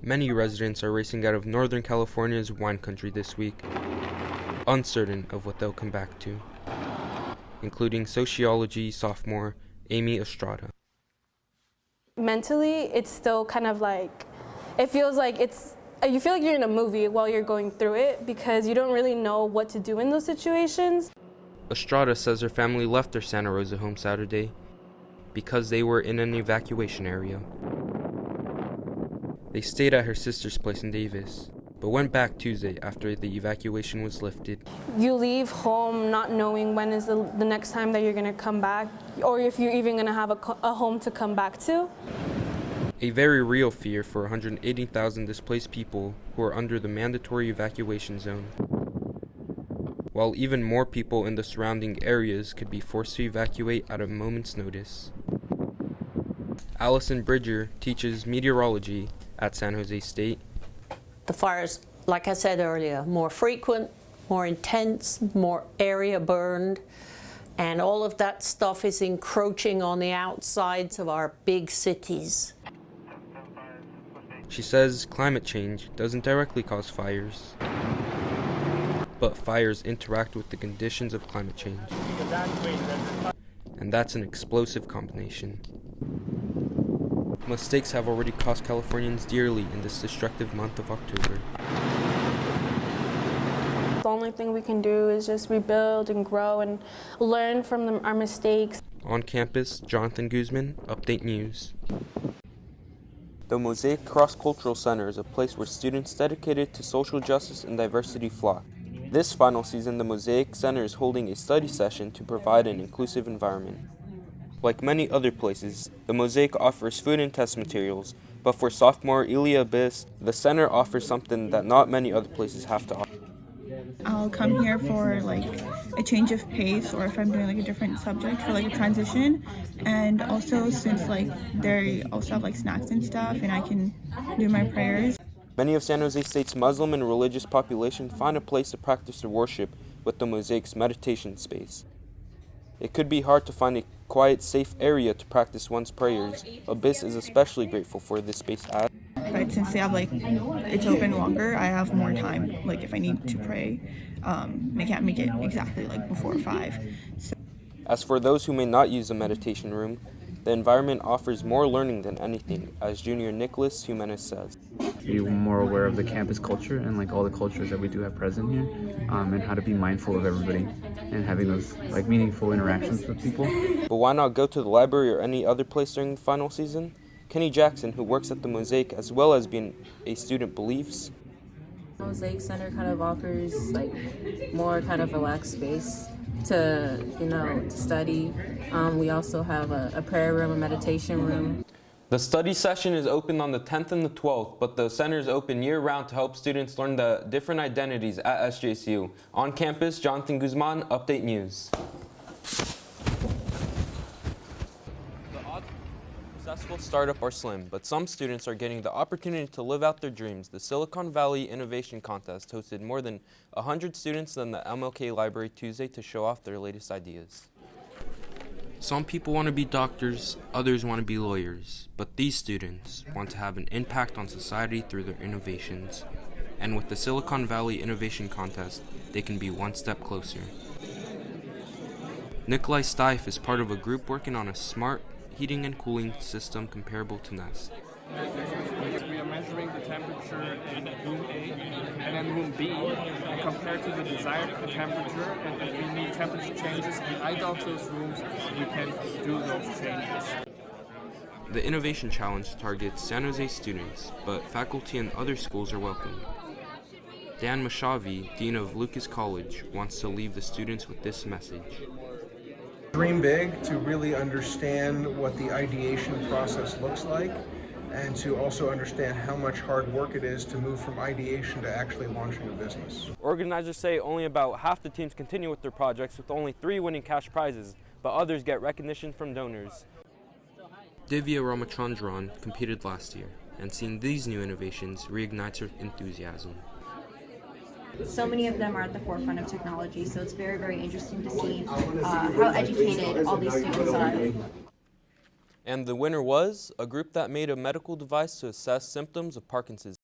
Many residents are racing out of Northern California's wine country this week, uncertain of what they'll come back to, including sociology sophomore Amy Estrada. Mentally, it's still kind of like, it feels like you feel like you're in a movie while you're going through it because you don't really know what to do in those situations. Estrada says her family left their Santa Rosa home Saturday because they were in an evacuation area. They stayed at her sister's place in Davis, but went back Tuesday after the evacuation was lifted. You leave home not knowing when is the next time that you're going to come back, or if you're even going to have a home to come back to. A very real fear for 180,000 displaced people who are under the mandatory evacuation zone, while even more people in the surrounding areas could be forced to evacuate at a moment's notice. Allison Bridger teaches meteorology at San Jose State. The fires, like I said earlier, more frequent, more intense, more area burned, and all of that stuff is encroaching on the outsides of our big cities. She says climate change doesn't directly cause fires, but fires interact with the conditions of climate change. And that's an explosive combination. Mistakes have already cost Californians dearly in this destructive month of October. The only thing we can do is just rebuild and grow and learn from our mistakes. On campus, Jonathan Guzman, Update News. The Mosaic Cross-Cultural Center is a place where students dedicated to social justice and diversity flock. This final season, the Mosaic Center is holding a study session to provide an inclusive environment. Like many other places, the Mosaic offers food and test materials, but for sophomore Elia Biss, the center offers something that not many other places have to offer. I'll come here for like a change of pace, or if I'm doing like a different subject for like a transition, and also since like they also have like snacks and stuff and I can do my prayers. Many of San Jose State's Muslim and religious population find a place to practice their worship with the Mosaic's meditation space. It could be hard to find a quiet, safe area to practice one's prayers. Abyss is especially grateful for this space as But since they have like, it's open longer, I have more time, like if I need to pray. I can't make it exactly like before 5. So. As for those who may not use a meditation room, the environment offers more learning than anything, as junior Nicholas Jimenez says. Be more aware of the campus culture and like all the cultures that we do have present here, and how to be mindful of everybody and having those like meaningful interactions with people. But why not go to the library or any other place during the final season? Kenny Jackson, who works at the Mosaic as well as being a student, believes Mosaic Center kind of offers like more kind of relaxed space to, to study. We also have a prayer room, a meditation room. The study session is open on the 10th and the 12th, but the center is open year-round to help students learn the different identities at SJSU. On campus, Jonathan Guzman, Update News. The odds of successful startup are slim, but some students are getting the opportunity to live out their dreams. The Silicon Valley Innovation Contest hosted more than 100 students in the MLK Library Tuesday to show off their latest ideas. Some people want to be doctors, others want to be lawyers, but these students want to have an impact on society through their innovations. And with the Silicon Valley Innovation Contest, they can be one step closer. Nikolai Stife is part of a group working on a smart heating and cooling system comparable to Nest. We are measuring the temperature in room A and then room B, and compared to the desired temperature, and if we need temperature changes in either of those rooms, we can do those changes. The Innovation Challenge targets San Jose students, but faculty and other schools are welcome. Dan Mashavi, Dean of Lucas College, wants to leave the students with this message. Dream big to really understand what the ideation process looks like, and to also understand how much hard work it is to move from ideation to actually launching a business. Organizers say only about half the teams continue with their projects, with only 3 winning cash prizes, but others get recognition from donors. Divya Ramachandran competed last year, and seeing these new innovations reignites her enthusiasm. So many of them are at the forefront of technology, so it's very, very interesting to see how educated all these students are. And the winner was a group that made a medical device to assess symptoms of Parkinson's.